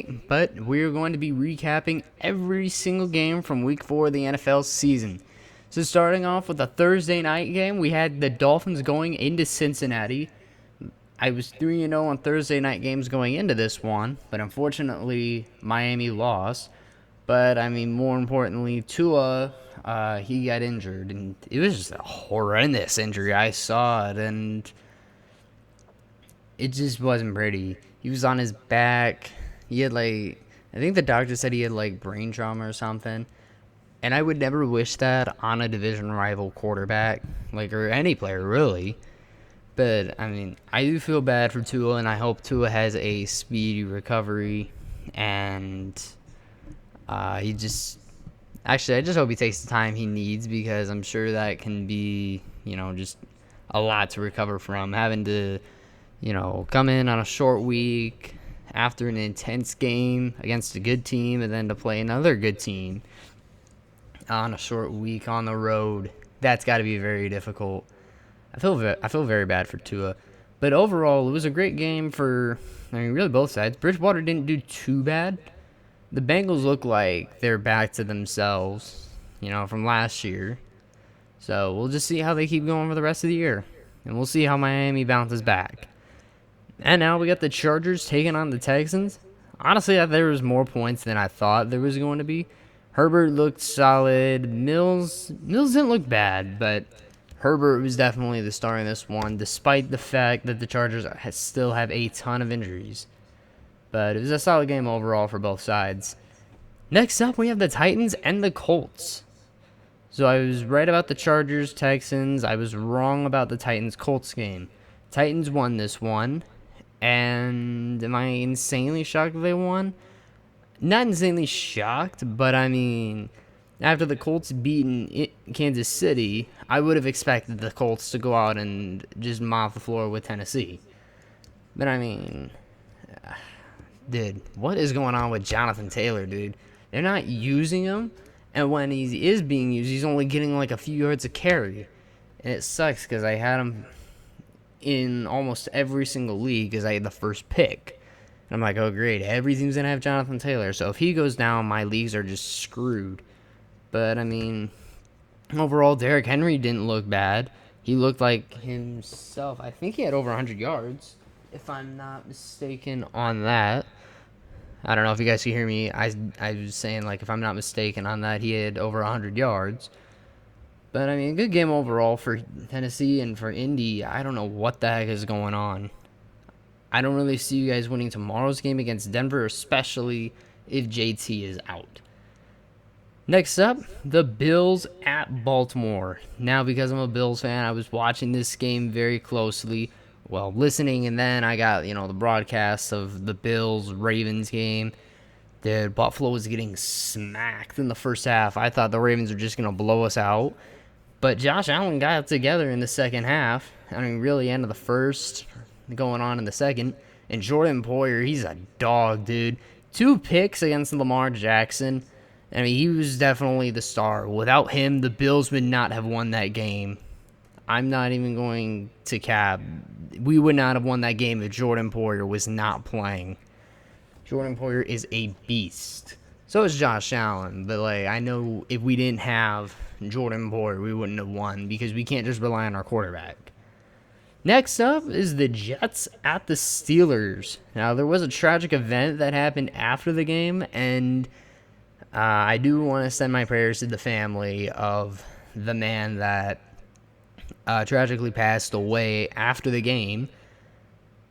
but we're going to be recapping every single game from week 4 of the NFL season. So starting off with a Thursday night game, we had the Dolphins going into Cincinnati. I was 3-0 on Thursday night games going into this one, but unfortunately Miami lost. But I mean, more importantly, Tua, he got injured, and it was just a horrendous injury. I saw it, and it just wasn't pretty. He was on his back. He had I think the doctor said he had brain trauma or something. And I would never wish that on a division rival quarterback, or any player really. But I mean, I do feel bad for Tua, and I hope Tua has a speedy recovery. And I just hope he takes the time he needs, because I'm sure that can be, just a lot to recover from. Having to, come in on a short week after an intense game against a good team, and then to play another good team on a short week on the road. That's got to be very difficult. I feel very bad for Tua. But overall, it was a great game for, really both sides. Bridgewater didn't do too bad. The Bengals look like they're back to themselves, from last year. So we'll just see how they keep going for the rest of the year. And we'll see how Miami bounces back. And now we got the Chargers taking on the Texans. Honestly, there was more points than I thought there was going to be. Herbert looked solid. Mills didn't look bad, but Herbert was definitely the star in this one, despite the fact that the Chargers still have a ton of injuries. But it was a solid game overall for both sides. Next up, we have the Titans and the Colts. So I was right about the Chargers-Texans. I was wrong about the Titans-Colts game. Titans won this one. And am I insanely shocked that they won? Not insanely shocked, but I mean, after the Colts beaten Kansas City, I would have expected the Colts to go out and just mop the floor with Tennessee. But I mean, dude, what is going on with Jonathan Taylor, dude? They're not using him, and when he is being used, he's only getting a few yards of carry. And it sucks because I had him in almost every single league because I had the first pick. And I'm like, oh great, everything's going to have Jonathan Taylor. So if he goes down, my leagues are just screwed. But I mean, overall, Derrick Henry didn't look bad. He looked like himself. I think he had over 100 yards, if I'm not mistaken on that. I don't know if you guys can hear me. I was saying, if I'm not mistaken on that, he had over 100 yards. But, I mean, good game overall for Tennessee, and for Indy, I don't know what the heck is going on. I don't really see you guys winning tomorrow's game against Denver, especially if JT is out. Next up, the Bills at Baltimore. Now, because I'm a Bills fan, I was watching this game very closely. Well, listening, and then I got, the broadcast of the Bills-Ravens game. Dude, Buffalo was getting smacked in the first half. I thought the Ravens were just going to blow us out. But Josh Allen got it together in the second half. I mean, really end of the first, going on in the second. And Jordan Poyer, he's a dog, dude. 2 picks against Lamar Jackson. I mean, he was definitely the star. Without him, the Bills would not have won that game. I'm not even going to cap. We would not have won that game if Jordan Poyer was not playing. Jordan Poyer is a beast. So is Josh Allen. But, I know if we didn't have Jordan Poyer, we wouldn't have won, because we can't just rely on our quarterback. Next up is the Jets at the Steelers. Now, there was a tragic event that happened after the game, and I do want to send my prayers to the family of the man that tragically passed away after the game,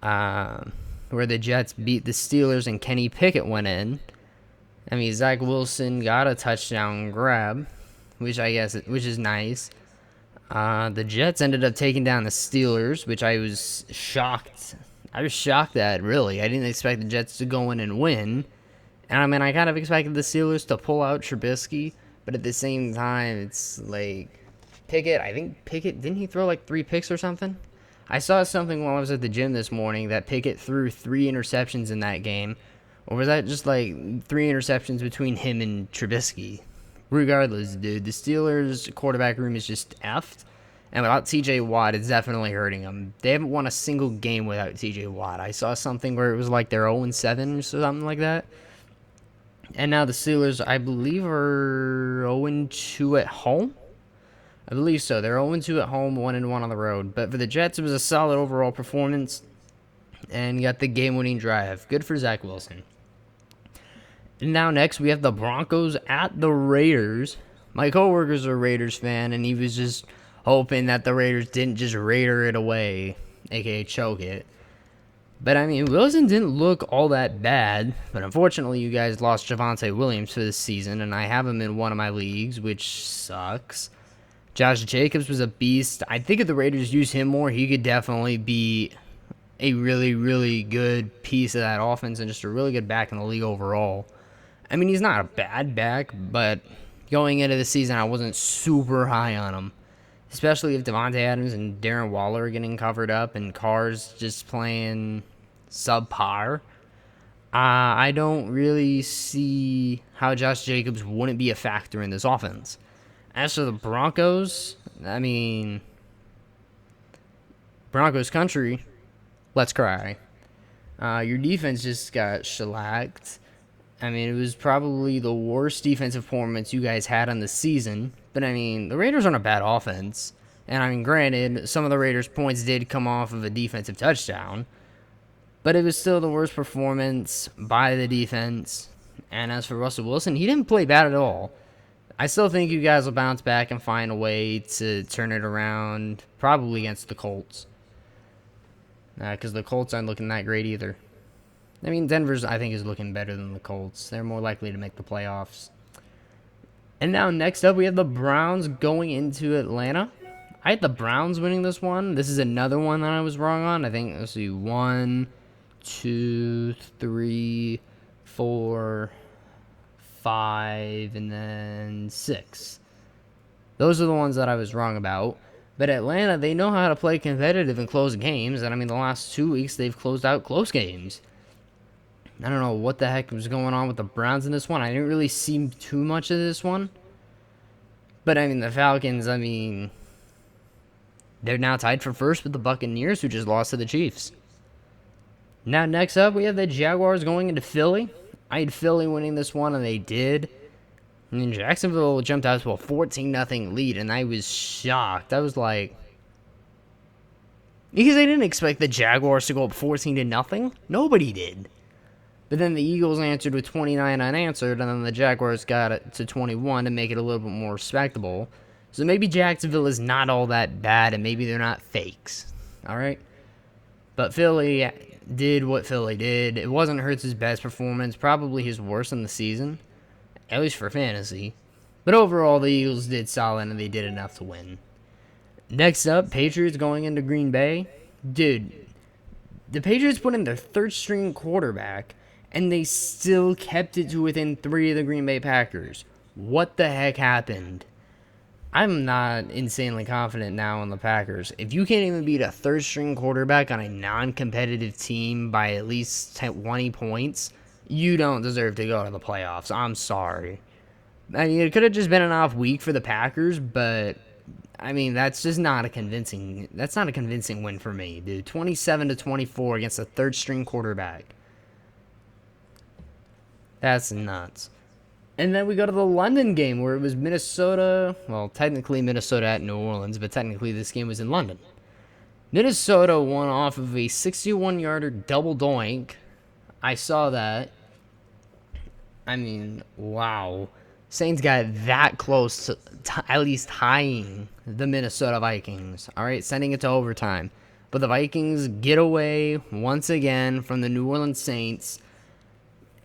where the Jets beat the Steelers and Kenny Pickett went in. I mean, Zach Wilson got a touchdown grab, which is nice. The Jets ended up taking down the Steelers, which I was shocked. I was shocked at, really. I didn't expect the Jets to go in and win. And I mean, I kind of expected the Steelers to pull out Trubisky, but at the same time, it's Pickett, didn't he throw 3 picks or something? I saw something while I was at the gym this morning that Pickett threw 3 interceptions in that game. Or was that just 3 interceptions between him and Trubisky? Regardless, dude, the Steelers' quarterback room is just effed. And without TJ Watt, it's definitely hurting them. They haven't won a single game without TJ Watt. I saw something where it was like they're 0-7 or something like that. And now the Steelers, I believe, are 0-2 at home. I believe so. They're 0-2 at home, 1-1 on the road. But for the Jets, it was a solid overall performance. And got the game-winning drive. Good for Zach Wilson. And now next, we have the Broncos at the Raiders. My coworker's a Raiders fan, and he was just hoping that the Raiders didn't just Raider it away, a.k.a. choke it. But, I mean, Wilson didn't look all that bad. But unfortunately, you guys lost Javonte Williams for this season, and I have him in one of my leagues, which sucks. Josh Jacobs was a beast. I think if the Raiders use him more, he could definitely be a really, really good piece of that offense and just a really good back in the league overall. I mean, he's not a bad back, but going into the season, I wasn't super high on him. Especially if Devontae Adams and Darren Waller are getting covered up and Carr's just playing subpar. I don't really see how Josh Jacobs wouldn't be a factor in this offense. As for the Broncos, I mean, Broncos country, let's cry. Your defense just got shellacked. I mean, it was probably the worst defensive performance you guys had on the season. But, I mean, the Raiders aren't a bad offense. And, I mean, granted, some of the Raiders' points did come off of a defensive touchdown. But it was still the worst performance by the defense. And as for Russell Wilson, he didn't play bad at all. I still think you guys will bounce back and find a way to turn it around, probably against the Colts. Because the Colts aren't looking that great either. I mean, Denver's, I think, is looking better than the Colts. They're more likely to make the playoffs. And now, next up, we have the Browns going into Atlanta. I had the Browns winning this one. This is another one that I was wrong on. I think, let's see, 1, 2, 3, 4, 5, and then 6. Those are the ones that I was wrong about. But Atlanta, they know how to play competitive and close games. And, I mean, the last 2 weeks, they've closed out close games. I don't know what the heck was going on with the Browns in this one. I didn't really see too much of this one. But, I mean, the Falcons, I mean, they're now tied for first with the Buccaneers, who just lost to the Chiefs. Now, next up, we have the Jaguars going into Philly. I had Philly winning this one, and they did. I mean, Jacksonville jumped out to a 14-0 lead, and I was shocked. I was like, because I didn't expect the Jaguars to go up 14-0. Nobody did. But then the Eagles answered with 29 unanswered, and then the Jaguars got it to 21 to make it a little bit more respectable. So maybe Jacksonville is not all that bad, and maybe they're not fakes. All right? But Philly did what Philly did. It wasn't Hurts' best performance, probably his worst in the season, at least for fantasy. But overall, the Eagles did solid, and they did enough to win. Next up, Patriots going into Green Bay. Dude, the Patriots put in their third-string quarterback, and they still kept it to within 3 of the Green Bay Packers. What the heck happened? I'm not insanely confident now in the Packers. If you can't even beat a third-string quarterback on a non-competitive team by at least 20 points, you don't deserve to go to the playoffs. I'm sorry. I mean, it could have just been an off week for the Packers, but I mean, that's just not a convincing. That's not a convincing win for me, dude. 27-24 against a third-string quarterback. That's nuts. And then we go to the London game where it was Minnesota. Well, technically Minnesota at New Orleans, but technically this game was in London. Minnesota won off of a 61-yarder double doink. I saw that. I mean, wow. Saints got that close to at least tying the Minnesota Vikings. All right, sending it to overtime. But the Vikings get away once again from the New Orleans Saints.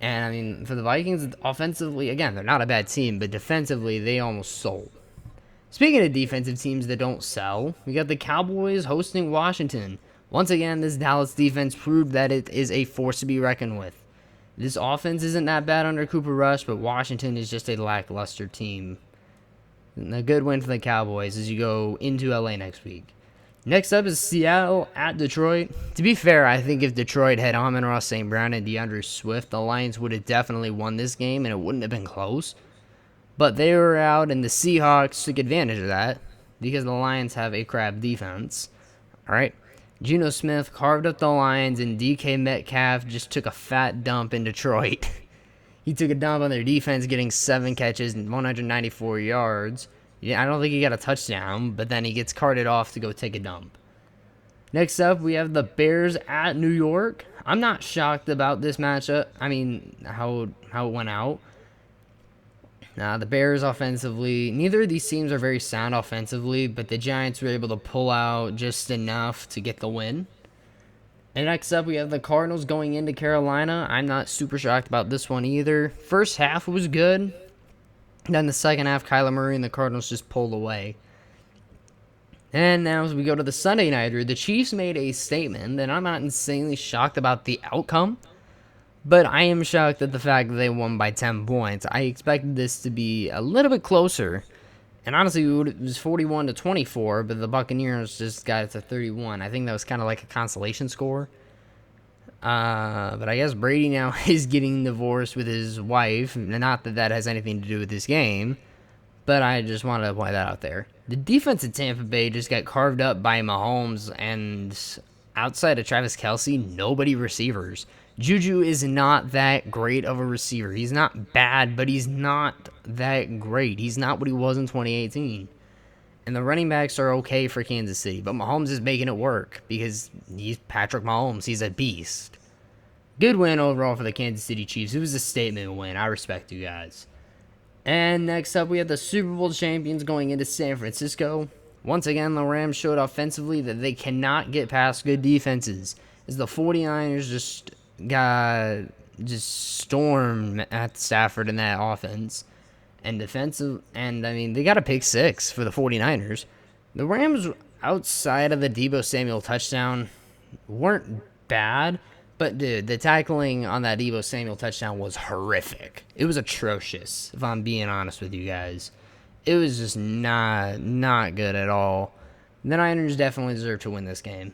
And, I mean, for the Vikings, offensively, again, they're not a bad team, but defensively, they almost sold. Speaking of defensive teams that don't sell, we got the Cowboys hosting Washington. Once again, this Dallas defense proved that it is a force to be reckoned with. This offense isn't that bad under Cooper Rush, but Washington is just a lackluster team. And a good win for the Cowboys as you go into LA next week. Next up is Seattle at Detroit. To be fair, I think if Detroit had Amon-Ra St. Brown and DeAndre Swift, the Lions would have definitely won this game, and it wouldn't have been close. But they were out, and the Seahawks took advantage of that. because the Lions have a crap defense. All right. Geno Smith carved up the Lions, and DK Metcalf just took a fat dump in Detroit. He took a dump on their defense, getting 7 catches and 194 yards. Yeah, I don't think he got a touchdown, but then he gets carted off to go take a dump. Next up, we have the Bears at New York. I'm not shocked about this matchup. I mean, how it went out. The Bears offensively, neither of these teams are very sound offensively, but the Giants were able to pull out just enough to get the win. And next up, we have the Cardinals going into Carolina. I'm not super shocked about this one either. First half was good. Then the second half, Kyler Murray and the Cardinals just pulled away. And now as we go to the Sunday nighter, the Chiefs made a statement, and I'm not insanely shocked about the outcome, but I am shocked at the fact that they won by 10 points. I expected this to be a little bit closer. And honestly, it was 41-24, but the Buccaneers just got it to 31. I think that was kind of like a consolation score. But I guess Brady now is getting divorced with his wife. Not that that has anything to do with this game, but I just wanted to point that out there. The defense at Tampa Bay just got carved up by Mahomes, and outside of Travis Kelce, nobody receivers. Juju is not that great of a receiver. He's not bad, but he's not that great. He's not what he was in 2018. And the running backs are okay for Kansas City, but Mahomes is making it work because he's Patrick Mahomes. He's a beast. Good win overall for the Kansas City Chiefs. It was a statement win. I respect you guys. And next up, we have the Super Bowl champions going into San Francisco. Once again, the Rams showed offensively that they cannot get past good defenses, as the 49ers just stormed at Stafford in that offense. And defensive, and I mean, they got a pick 6 for the 49ers. The Rams, outside of the Deebo Samuel touchdown, weren't bad, but dude, the tackling on that Deebo Samuel touchdown was horrific. It was atrocious, if I'm being honest with you guys. It was just not good at all. The Niners definitely deserve to win this game.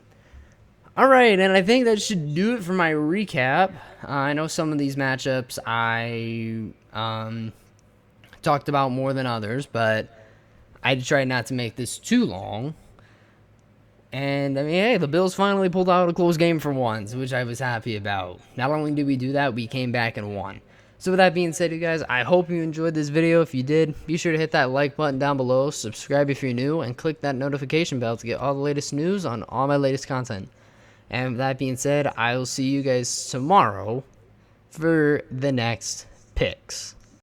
Alright, and I think that should do it for my recap. I know some of these matchups I talked about more than others, but I tried not to make this too long. And I mean, hey, the Bills finally pulled out a close game for once, which I was happy about. Not only did we do that, we came back and won. So with that being said, you guys, I hope you enjoyed this video. If you did, be sure to hit that like button down below, subscribe if you're new, and click that notification bell to get all the latest news on all my latest content. And with that being said, I will see you guys tomorrow for the next picks.